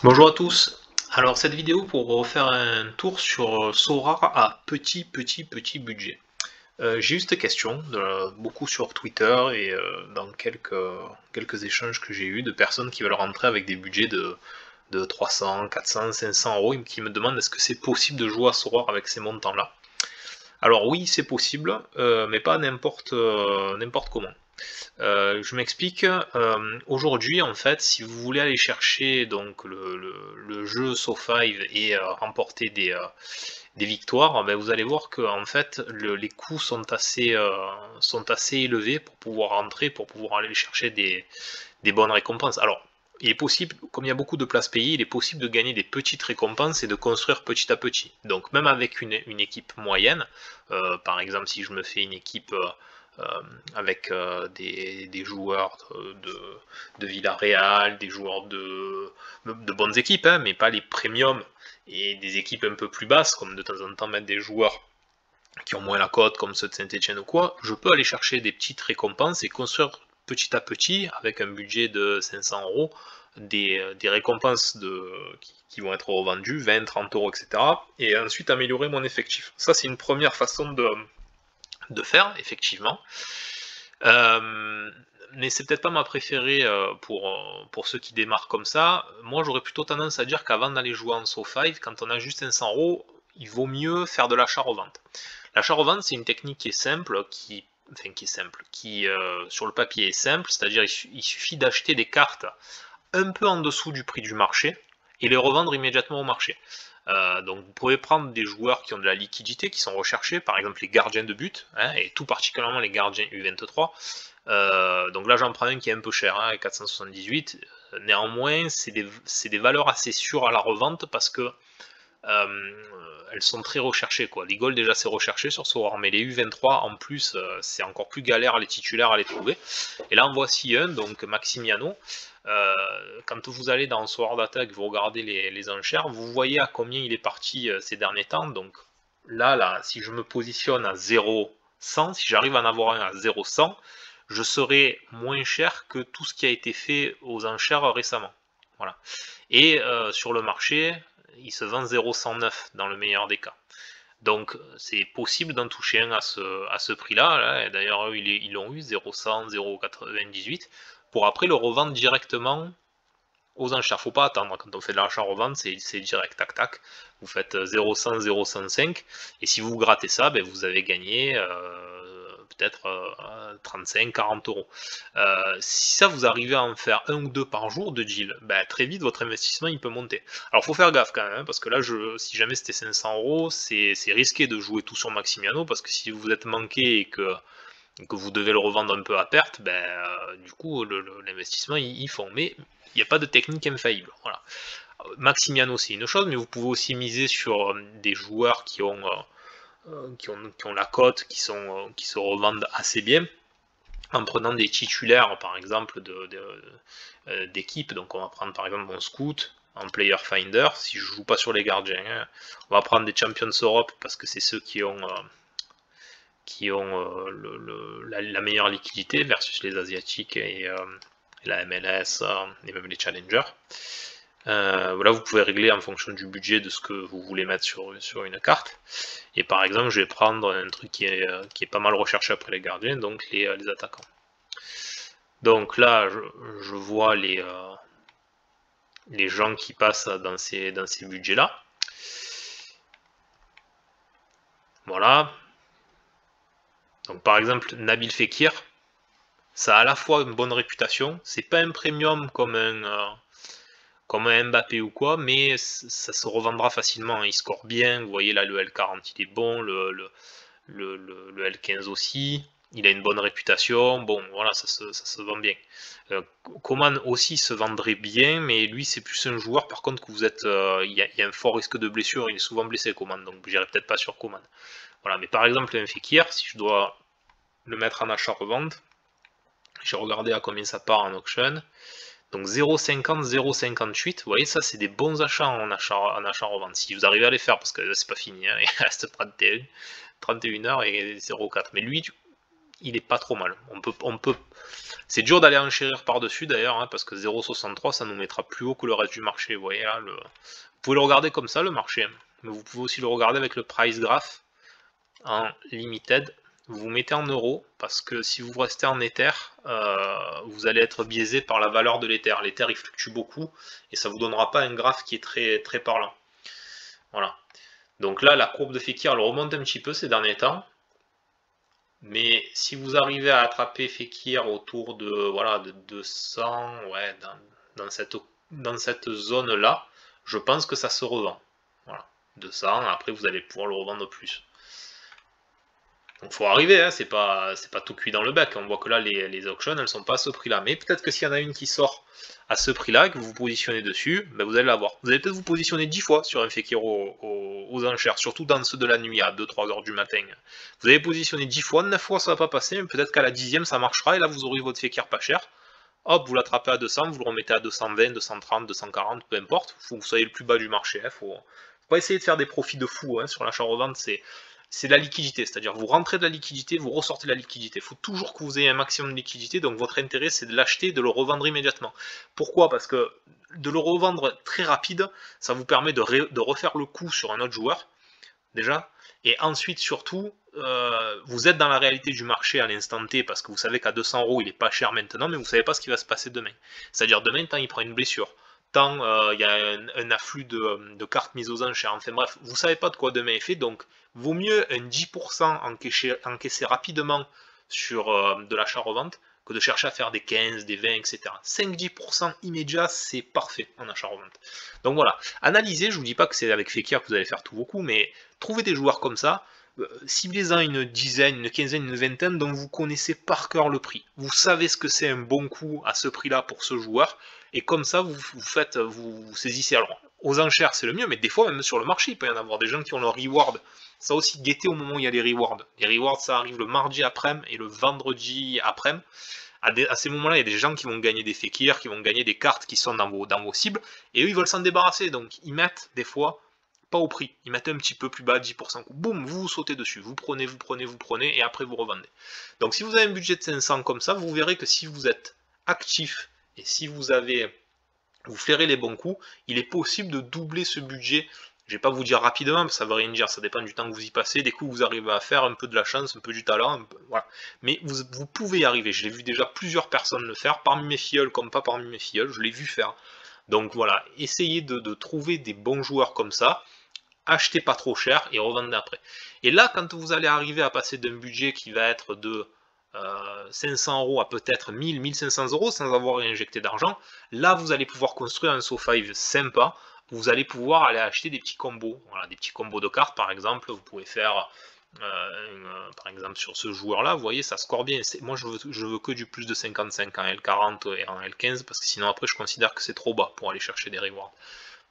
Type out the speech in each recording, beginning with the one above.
Bonjour à tous. Alors cette vidéo pour refaire un tour sur Sora à petit budget. J'ai eu cette question beaucoup sur Twitter et dans quelques échanges que j'ai eu de personnes qui veulent rentrer avec des budgets de 300, 400, 500 euros et qui me demandent est-ce que c'est possible de jouer à Sora avec ces montants-là. Alors oui, c'est possible, mais pas n'importe comment. Je m'explique. Aujourd'hui, en fait, si vous voulez aller chercher donc le jeu So5 et remporter des victoires, ben, vous allez voir que en fait les coûts sont assez élevés pour pouvoir rentrer, pour pouvoir aller chercher des bonnes récompenses. Alors, il est possible, comme il y a beaucoup de places payées, il est possible de gagner des petites récompenses et de construire petit à petit. Donc même avec une équipe moyenne, par exemple si je me fais une équipe avec des joueurs de Villarreal, des joueurs de bonnes équipes, hein, mais pas les premiums, et des équipes un peu plus basses, comme de temps en temps mettre des joueurs qui ont moins la cote, comme ceux de Saint-Etienne ou quoi, je peux aller chercher des petites récompenses et construire petit à petit, avec un budget de 500 euros, des récompenses qui vont être revendues, 20, 30 euros, etc. Et ensuite améliorer mon effectif. Ça, c'est une première façon de faire, effectivement. Mais c'est peut-être pas ma préférée pour ceux qui démarrent comme ça. Moi, j'aurais plutôt tendance à dire qu'avant d'aller jouer en So5, quand on a juste 500 euros, il vaut mieux faire de l'achat-revente. L'achat-revente, c'est une technique qui est simple, qui sur le papier est simple, c'est-à-dire il suffit d'acheter des cartes un peu en dessous du prix du marché et les revendre immédiatement au marché. Donc vous pouvez prendre des joueurs qui ont de la liquidité, qui sont recherchés, par exemple les gardiens de but, hein, et tout particulièrement les gardiens U23. Donc là j'en prends un qui est un peu cher, hein, 478. Néanmoins, c'est des valeurs assez sûres à la revente parce que elles sont très recherchées, quoi. Les goals déjà c'est recherché sur Sora, mais les U23 en plus c'est encore plus galère les titulaires à les trouver. Et là en voici un, donc Maximiano. Quand vous allez dans Sword Attack, vous regardez les enchères, vous voyez à combien il est parti ces derniers temps. Donc là, si je me positionne à 0,100, si j'arrive à en avoir un à 0,100, je serai moins cher que tout ce qui a été fait aux enchères récemment. Voilà. Et sur le marché, il se vend 0,109 dans le meilleur des cas. Donc c'est possible d'en toucher un à ce prix-là. Là. D'ailleurs, eux, ils l'ont eu, 0,100, 0,98, pour après le revendre directement aux enchères. Faut pas attendre. Quand on fait de l'achat-revente, c'est direct, tac tac. Vous faites 0,100, 0,105, et si vous grattez ça, ben, vous avez gagné peut-être 35, 40 euros. Si ça, vous arrivez à en faire un ou deux par jour de deal, ben, très vite, votre investissement, il peut monter. Alors, faut faire gaffe quand même, hein, parce que là, si jamais c'était 500 euros, c'est risqué de jouer tout sur Maximiano, parce que si vous êtes manqué et que vous devez le revendre un peu à perte, ben, du coup, l'investissement, ils font. Mais il n'y a pas de technique infaillible. Voilà. Maximiano, c'est une chose, mais vous pouvez aussi miser sur des joueurs qui ont la cote, qui se revendent assez bien, en prenant des titulaires, par exemple, d'équipe. Donc on va prendre par exemple mon scout en player finder, si je joue pas sur les gardiens. Hein. On va prendre des Champions Europe, parce que c'est ceux qui ont la meilleure liquidité versus les Asiatiques et la MLS et même les Challengers. Voilà, vous pouvez régler en fonction du budget de ce que vous voulez mettre sur une carte. Et par exemple, je vais prendre un truc qui est pas mal recherché après les gardiens, donc les attaquants. Donc là, je vois les gens qui passent dans ces budgets-là. Voilà. Donc par exemple, Nabil Fekir, ça a à la fois une bonne réputation, c'est pas un premium comme un Mbappé ou quoi, mais ça se revendra facilement. Il score bien, vous voyez là le L40 il est bon, le L15 aussi, il a une bonne réputation, bon voilà, ça se vend bien. Coman aussi se vendrait bien, mais lui c'est plus un joueur par contre que vous êtes, il y a un fort risque de blessure, il est souvent blessé Coman, donc j'irai peut-être pas sur Coman. Voilà, mais par exemple un Fekir, si je dois le mettre en achat-revente, j'ai regardé à combien ça part en auction. Donc 0,50, 0,58, vous voyez ça c'est des bons achats en achat-revente. Si vous arrivez à les faire, parce que c'est pas fini, hein, il reste 31 heures et 0,4. Mais lui, il est pas trop mal. C'est dur d'aller enchérir par-dessus d'ailleurs, hein, parce que 0,63 ça nous mettra plus haut que le reste du marché. Vous voyez là, vous pouvez le regarder comme ça le marché, hein, mais vous pouvez aussi le regarder avec le price graph en limited. Vous vous mettez en euros, parce que si vous restez en Ether, vous allez être biaisé par la valeur de l'Ether. L'Ether il fluctue beaucoup, et ça vous donnera pas un graphe qui est très, très parlant. Voilà. Donc là, la courbe de Fekir, elle remonte un petit peu ces derniers temps. Mais si vous arrivez à attraper Fekir autour de, voilà, de 200, ouais, dans cette zone-là, je pense que ça se revend. Voilà. 200, après vous allez pouvoir le revendre plus. Donc faut arriver, hein, c'est pas tout cuit dans le bec. On voit que là les auctions elles sont pas à ce prix-là. Mais peut-être que s'il y en a une qui sort à ce prix-là et que vous vous positionnez dessus, ben vous allez l'avoir. Vous allez peut-être vous positionner 10 fois sur un Fekir aux enchères, surtout dans ceux de la nuit à 2-3 heures du matin. Vous allez positionner 10 fois, 9 fois ça va pas passer, mais peut-être qu'à la 10e ça marchera et là vous aurez votre Fekir pas cher. Hop, vous l'attrapez à 200, vous le remettez à 220, 230, 240, peu importe. Faut que vous soyez le plus bas du marché. Hein. Faut pas essayer de faire des profits de fou hein, sur l'achat-revente, c'est de la liquidité, c'est-à-dire vous rentrez de la liquidité, vous ressortez de la liquidité. Il faut toujours que vous ayez un maximum de liquidité, donc votre intérêt c'est de l'acheter, de le revendre immédiatement. Pourquoi? Parce que de le revendre très rapide, ça vous permet de refaire le coup sur un autre joueur, déjà, et ensuite surtout, vous êtes dans la réalité du marché à l'instant T, parce que vous savez qu'à 200 € il est pas cher maintenant, mais vous savez pas ce qui va se passer demain. C'est-à-dire demain, tant il prend une blessure, tant il y a un afflux de cartes mises aux enchères, enfin bref, vous savez pas de quoi demain est fait, donc vaut mieux un 10% encaissé rapidement sur de l'achat-revente que de chercher à faire des 15, des 20, etc. 5-10% immédiat, c'est parfait en achat-revente. Donc voilà, analysez, je vous dis pas que c'est avec Fekir que vous allez faire tous vos coups, mais trouvez des joueurs comme ça, ciblez-en une dizaine, une quinzaine, une vingtaine dont vous connaissez par cœur le prix. Vous savez ce que c'est un bon coup à ce prix-là pour ce joueur, et comme ça vous saisissez. Alors, aux enchères c'est le mieux, mais des fois même sur le marché, il peut y en avoir des gens qui ont leur reward. Ça aussi, guettez au moment où il y a les rewards. Les rewards, ça arrive le mardi après-midi et le vendredi après-midi. À ces moments-là, il y a des gens qui vont gagner des Fekir, qui vont gagner des cartes qui sont dans vos cibles, et eux, ils veulent s'en débarrasser. Donc, ils mettent, des fois, pas au prix. Ils mettent un petit peu plus bas, 10%. Boum, vous sautez dessus. Vous prenez, et après, vous revendez. Donc, si vous avez un budget de 500 comme ça, vous verrez que si vous êtes actif, et si vous flairez les bons coups, il est possible de doubler ce budget. Je vais pas vous dire rapidement, parce que ça veut rien dire, ça dépend du temps que vous y passez, des coups que vous arrivez à faire, un peu de la chance, un peu du talent, voilà. Mais vous pouvez y arriver, je l'ai vu déjà plusieurs personnes le faire, parmi mes filleuls comme pas parmi mes filleuls, je l'ai vu faire. Donc voilà, essayez de trouver des bons joueurs comme ça, achetez pas trop cher et revendez après. Et là, quand vous allez arriver à passer d'un budget qui va être de 500 € à peut-être 1000, 1500 € sans avoir injecté d'argent, là vous allez pouvoir construire un SoFive sympa, vous allez pouvoir aller acheter des petits combos, voilà, des petits combos de cartes par exemple, vous pouvez faire par exemple sur ce joueur là, vous voyez ça score bien, moi je veux que du plus de 55 en L40 et en L15, parce que sinon après je considère que c'est trop bas pour aller chercher des rewards.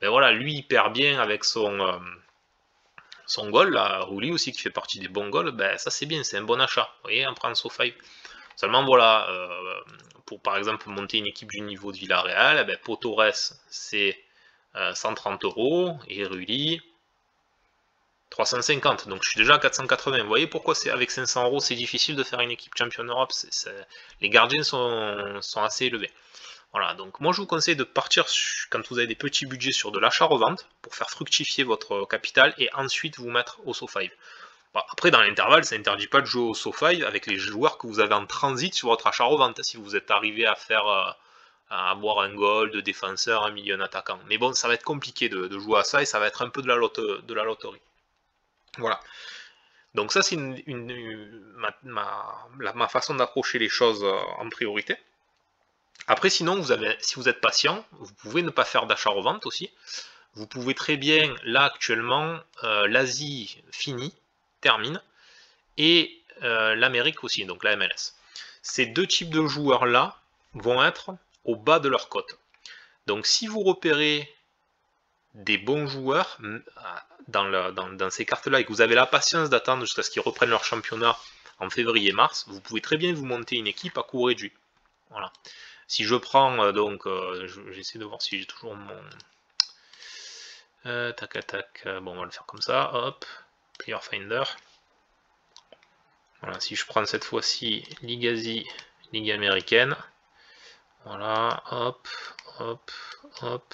Mais voilà, lui il perd bien avec son goal, là, Rouli aussi qui fait partie des bons goals, ben ça c'est bien, c'est un bon achat. Vous voyez, on prend SoFive. Seulement voilà, pour par exemple monter une équipe du niveau de Villarreal, ben, Potores c'est 130 € et Rulli 350. Donc je suis déjà à 480. Vous voyez pourquoi c'est avec 500 € c'est difficile de faire une équipe Champion Europe. Les gardiens sont assez élevés. Voilà, donc moi je vous conseille de partir, quand vous avez des petits budgets, sur de l'achat-revente, pour faire fructifier votre capital, et ensuite vous mettre au SoFive. Bon, après dans l'intervalle, ça n'interdit pas de jouer au SoFive avec les joueurs que vous avez en transit sur votre achat-revente, si vous êtes arrivé à faire à avoir un goal de défenseur, un milieu attaquant. Mais bon, ça va être compliqué de jouer à ça, et ça va être un peu de la loterie. Voilà. Donc ça c'est ma façon d'approcher les choses en priorité. Après, sinon, si vous êtes patient, vous pouvez ne pas faire d'achat-revente aussi. Vous pouvez très bien, là actuellement, l'Asie termine, et l'Amérique aussi, donc la MLS. Ces deux types de joueurs-là vont être au bas de leur cote. Donc si vous repérez des bons joueurs dans ces cartes-là, et que vous avez la patience d'attendre jusqu'à ce qu'ils reprennent leur championnat en février-mars, vous pouvez très bien vous monter une équipe à coût réduit. Voilà. Si je prends, donc, j'essaie de voir si j'ai toujours mon... tac, tac, bon, on va le faire comme ça, hop, Player Finder. Voilà, si je prends cette fois-ci Ligue Asie, Ligue américaine, voilà, hop, hop, hop.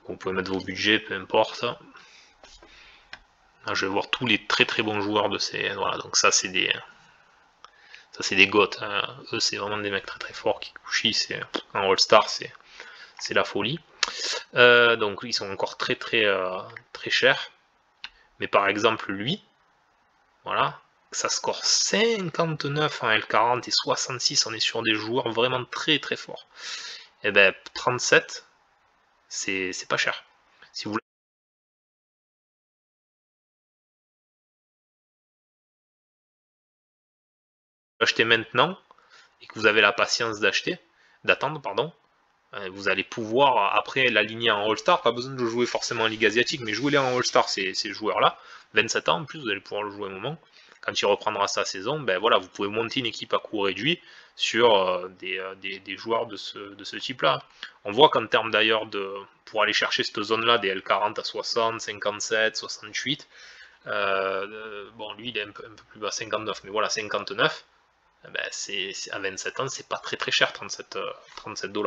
Vous pouvez mettre vos budgets, peu importe. Là, je vais voir tous les très très bons joueurs de ces. Voilà, donc ça c'est des. Ça c'est des goths. Hein. Eux c'est vraiment des mecs très très forts. Kikuchi, c'est un All-Star, c'est la folie. Donc ils sont encore très très très chers. Mais par exemple lui, voilà, ça score 59 en L40 et 66, on est sur des joueurs vraiment très très forts. Et ben 37, c'est pas cher. Si vous l'achetez maintenant et que vous avez la patience d'attendre, pardon, vous allez pouvoir après l'aligner en All-Star, pas besoin de le jouer forcément en Ligue Asiatique, mais jouez-les en All-Star ces joueurs-là, 27 ans en plus, vous allez pouvoir le jouer un moment. Quand il reprendra sa saison, ben voilà, vous pouvez monter une équipe à coût réduit sur des joueurs de ce type-là. On voit qu'en termes d'ailleurs pour aller chercher cette zone-là, des L40 à 60, 57, 68, bon lui il est un peu plus bas, 59, mais voilà, 59, ben, à 27 ans, c'est pas très très cher, 37 $.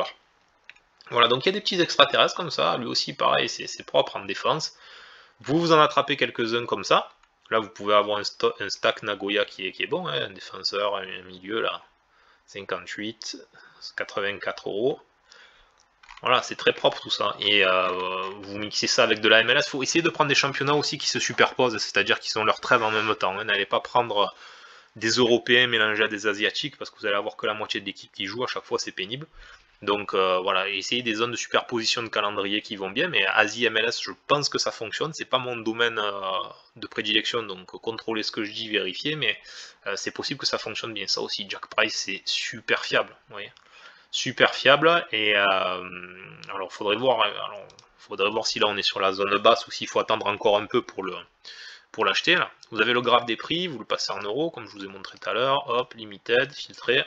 Voilà, donc il y a des petits extraterrestres comme ça, lui aussi pareil, c'est propre en défense. Vous en attrapez quelques-uns comme ça. Là, vous pouvez avoir un stack Nagoya qui est bon, hein, un défenseur, un milieu, là, 58, 84 €. Voilà, c'est très propre tout ça. Et vous mixez ça avec de la MLS. Il faut essayer de prendre des championnats aussi qui se superposent, c'est-à-dire qui sont leur trêve en même temps. Hein. N'allez pas prendre des Européens mélangés à des Asiatiques, parce que vous allez avoir que la moitié de l'équipe qui joue, à chaque fois c'est pénible. Donc voilà, essayez des zones de superposition de calendrier qui vont bien, mais Asie MLS, je pense que ça fonctionne. C'est pas mon domaine de prédilection, donc contrôlez ce que je dis, vérifiez, mais c'est possible que ça fonctionne bien. Ça aussi, Jack Price, c'est super fiable, vous voyez, super fiable. Et alors, faudrait voir si là on est sur la zone basse ou s'il faut attendre encore un peu pour l'acheter. Là, vous avez le graphe des prix, vous le passez en euros, comme je vous ai montré tout à l'heure. Hop, limited, filtré.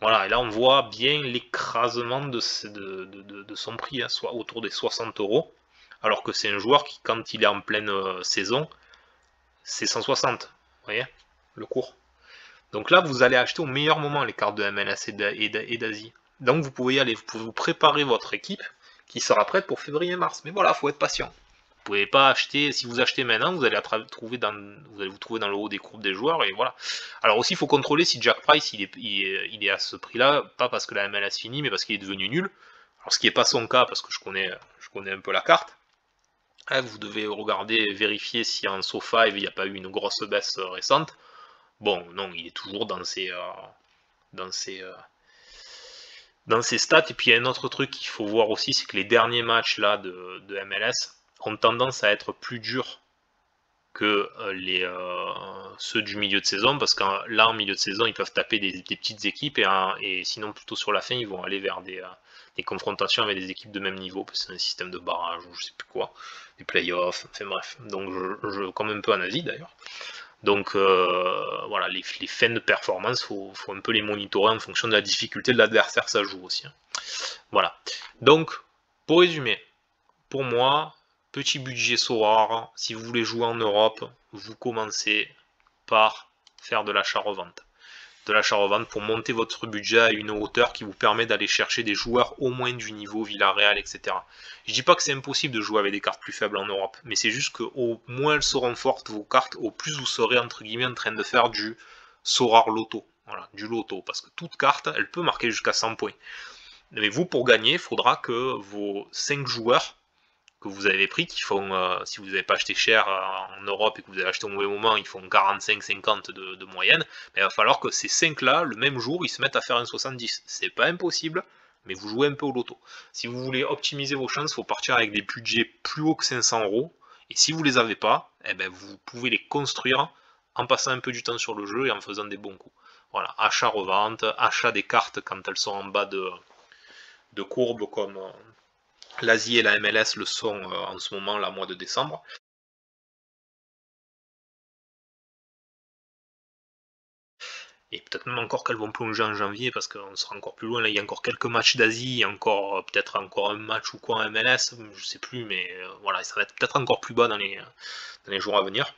Voilà, et là on voit bien l'écrasement de son prix, hein, soit autour des 60 €, alors que c'est un joueur qui, quand il est en pleine saison, c'est 160, vous voyez, le cours. Donc là, vous allez acheter au meilleur moment les cartes de MLS et d'Asie. Donc vous pouvez y aller, vous pouvez vous préparer votre équipe qui sera prête pour février-mars. Mais voilà, il faut être patient. Vous pouvez pas acheter, si vous achetez maintenant, vous allez vous trouver dans le haut des courbes des joueurs, et voilà. Alors aussi, il faut contrôler si Jack Price il est à ce prix-là, pas parce que la MLS finit, mais parce qu'il est devenu nul. Alors ce qui n'est pas son cas, parce que je connais un peu la carte. Vous devez regarder, vérifier si en SoFi il n'y a pas eu une grosse baisse récente. Bon, non, il est toujours dans dans ses stats. Et puis il y a un autre truc qu'il faut voir aussi, c'est que les derniers matchs là de MLS ont tendance à être plus durs que ceux du milieu de saison, parce que là en milieu de saison ils peuvent taper des petites équipes, et sinon plutôt sur la fin ils vont aller vers des confrontations avec des équipes de même niveau, parce que c'est un système de barrage ou je sais plus quoi, des playoffs, enfin bref, donc comme un peu en Asie d'ailleurs. Donc voilà, les fins de performance, faut un peu les monitorer en fonction de la difficulté de l'adversaire, ça joue aussi. Hein. Voilà. Donc, pour résumer, pour moi, petit budget SORAR, si vous voulez jouer en Europe, vous commencez par faire de l'achat-revente. De l'achat-revente pour monter votre budget à une hauteur qui vous permet d'aller chercher des joueurs au moins du niveau Villarreal, etc. Je dis pas que c'est impossible de jouer avec des cartes plus faibles en Europe, mais c'est juste que au moins elles seront fortes vos cartes, au plus vous serez entre guillemets en train de faire du SORAR loto. Voilà, du loto, parce que toute carte, elle peut marquer jusqu'à 100 points. Mais vous, pour gagner, il faudra que vos 5 joueurs que vous avez pris, qui font, si vous n'avez pas acheté cher en Europe et que vous avez acheté au mauvais moment, ils font 45-50 de moyenne, mais il va falloir que ces 5-là, le même jour, ils se mettent à faire un 70. C'est pas impossible, mais vous jouez un peu au loto. Si vous voulez optimiser vos chances, il faut partir avec des budgets plus hauts que 500 €, et si vous les avez pas, eh ben vous pouvez les construire en passant un peu du temps sur le jeu et en faisant des bons coups. Voilà, achat-revente, achat des cartes quand elles sont en bas de courbe comme l'Asie et la MLS le sont en ce moment, là, mois de décembre. Et peut-être même encore qu'elles vont plonger en janvier parce qu'on sera encore plus loin. Là, il y a encore quelques matchs d'Asie, encore peut-être encore un match ou quoi en MLS, je sais plus, mais voilà, ça va être peut-être encore plus bas dans les jours à venir.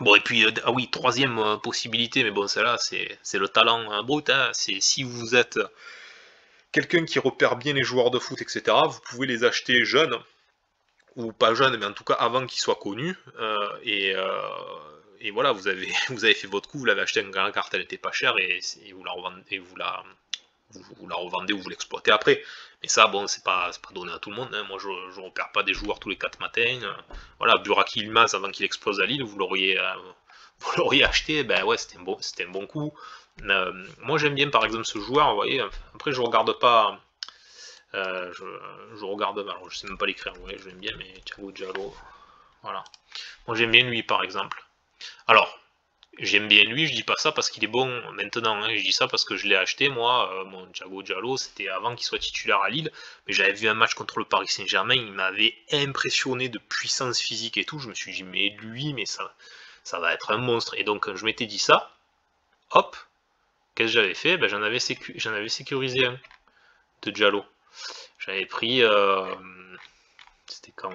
Bon, et puis, ah oui, troisième possibilité, mais bon, celle-là, c'est le talent brut, hein, c'est si vous êtes quelqu'un qui repère bien les joueurs de foot, etc., vous pouvez les acheter jeunes, ou pas jeunes, mais en tout cas avant qu'ils soient connus, et voilà, vous avez fait votre coup, vous l'avez acheté quand la carte elle était pas chère, et vous la revendez, vous la revendez ou vous l'exploitez après. Mais ça, bon, c'est pas donné à tout le monde, hein. Moi, je repère pas des joueurs tous les 4 matins. Voilà, Buraki Ilmaz, avant qu'il explose à Lille, vous l'auriez acheté, ben ouais, c'était un bon coup. Moi, j'aime bien, par exemple, ce joueur, vous voyez, après, je regarde pas... je regarde, alors je sais même pas l'écrire, vous voyez, je l'aime bien, mais Thiago Diallo, voilà. Moi, j'aime bien lui, par exemple. Alors, j'aime bien lui, je dis pas ça parce qu'il est bon maintenant, hein, je dis ça parce que je l'ai acheté moi, mon Thiago Diallo, c'était avant qu'il soit titulaire à Lille, mais j'avais vu un match contre le Paris Saint-Germain, il m'avait impressionné de puissance physique et tout, je me suis dit mais lui, mais ça va être un monstre, et donc je m'étais dit ça, hop, qu'est-ce que j'avais fait? Ben, j'en avais sécurisé un de Diallo, j'avais pris, c'était quand?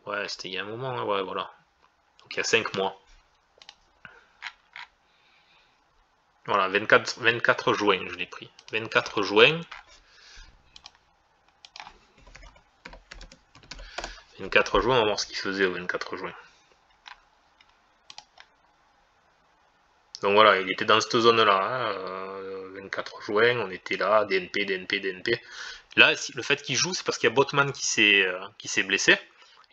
Ouais, c'était il y a un moment, hein, ouais, voilà, donc il y a 5 mois. Voilà, 24 juin, je l'ai pris. 24 juin. 24 juin, on va voir ce qu'il faisait au 24 juin. Donc voilà, il était dans cette zone-là. Hein, 24 juin, on était là, DNP, DNP, DNP. Là, le fait qu'il joue, c'est parce qu'il y a Botman qui s'est blessé.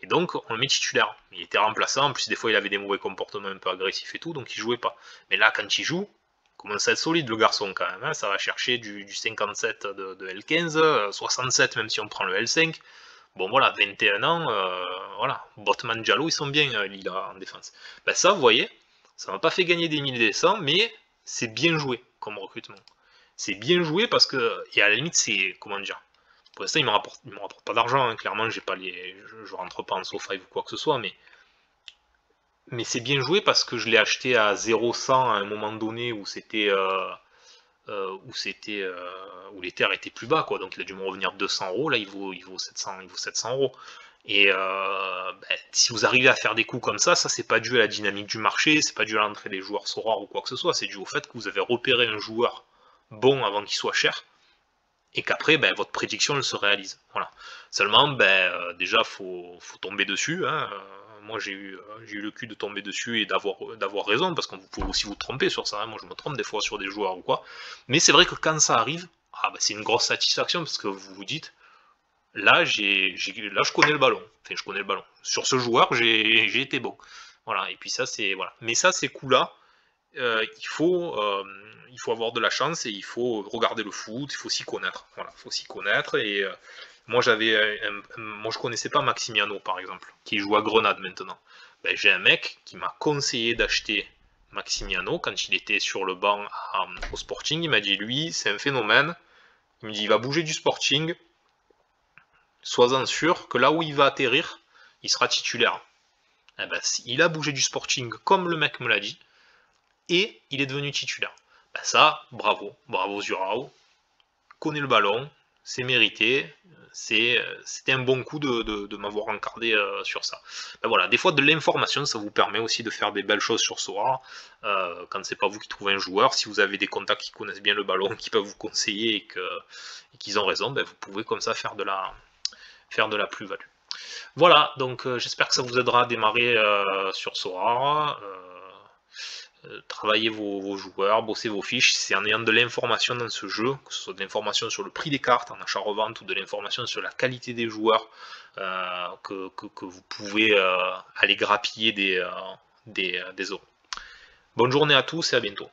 Et donc, on le met titulaire. Il était remplaçant, en plus des fois il avait des mauvais comportements un peu agressifs et tout, donc il jouait pas. Mais là, quand il joue, il commence à être solide le garçon quand même. Hein, ça va chercher du 57 de L15, 67 même si on prend le L5. Bon voilà, 21 ans, voilà. Botman, Diallo, ils sont bien Lila en défense. Ben ça, vous voyez, ça m'a pas fait gagner des milliers des cents, mais c'est bien joué comme recrutement. C'est bien joué parce que, et à la limite, c'est, comment dire, pour l'instant, il me rapporte pas d'argent, hein. Clairement, j'ai pas je rentre pas en SoFi ou quoi que ce soit, mais c'est bien joué parce que je l'ai acheté à 0,100 à un moment donné où les terres étaient plus bas, quoi. Donc il a dû me revenir 200 euros. Là, il vaut 700 euros. Et ben, si vous arrivez à faire des coups comme ça c'est pas dû à la dynamique du marché, c'est pas dû à l'entrée des joueurs rares ou quoi que ce soit, c'est dû au fait que vous avez repéré un joueur bon avant qu'il soit cher, et qu'après, ben, votre prédiction elle se réalise. Voilà. Seulement, ben, déjà, faut tomber dessus. Hein. Moi, j'ai eu le cul de tomber dessus et d'avoir raison, parce qu'on peut aussi vous tromper sur ça. Hein. Moi, je me trompe des fois sur des joueurs ou quoi. Mais c'est vrai que quand ça arrive, ben, c'est une grosse satisfaction, parce que vous vous dites, là, là, je connais le ballon. Enfin, je connais le ballon. Sur ce joueur, j'ai été bon. Voilà. Et puis ça, c'est voilà. Mais ça, ces coups-là, il faut avoir de la chance et il faut regarder le foot, il faut s'y connaître. Voilà, il faut s'y connaître. Et moi, moi, je connaissais pas Maximiano, par exemple, qui joue à Grenade maintenant. Ben, j'ai un mec qui m'a conseillé d'acheter Maximiano quand il était sur le banc au Sporting. Il m'a dit, lui, c'est un phénomène. Il me dit, il va bouger du Sporting. Sois-en sûr que là où il va atterrir, il sera titulaire. Eh ben, il a bougé du Sporting comme le mec me l'a dit, et il est devenu titulaire. Ben ça, bravo, bravo Zurao, connaît le ballon, c'est mérité, c'était un bon coup de m'avoir encardé sur ça. Ben voilà, des fois de l'information, ça vous permet aussi de faire des belles choses sur Sora, quand c'est pas vous qui trouvez un joueur, si vous avez des contacts qui connaissent bien le ballon, qui peuvent vous conseiller et qu'ils ont raison, ben vous pouvez comme ça faire de la plus-value. Voilà, donc j'espère que ça vous aidera à démarrer sur Sora. Travailler vos joueurs, bosser vos fiches, c'est en ayant de l'information dans ce jeu, que ce soit de l'information sur le prix des cartes en achat-revente ou de l'information sur la qualité des joueurs, que vous pouvez aller grappiller des euros. Bonne journée à tous et à bientôt.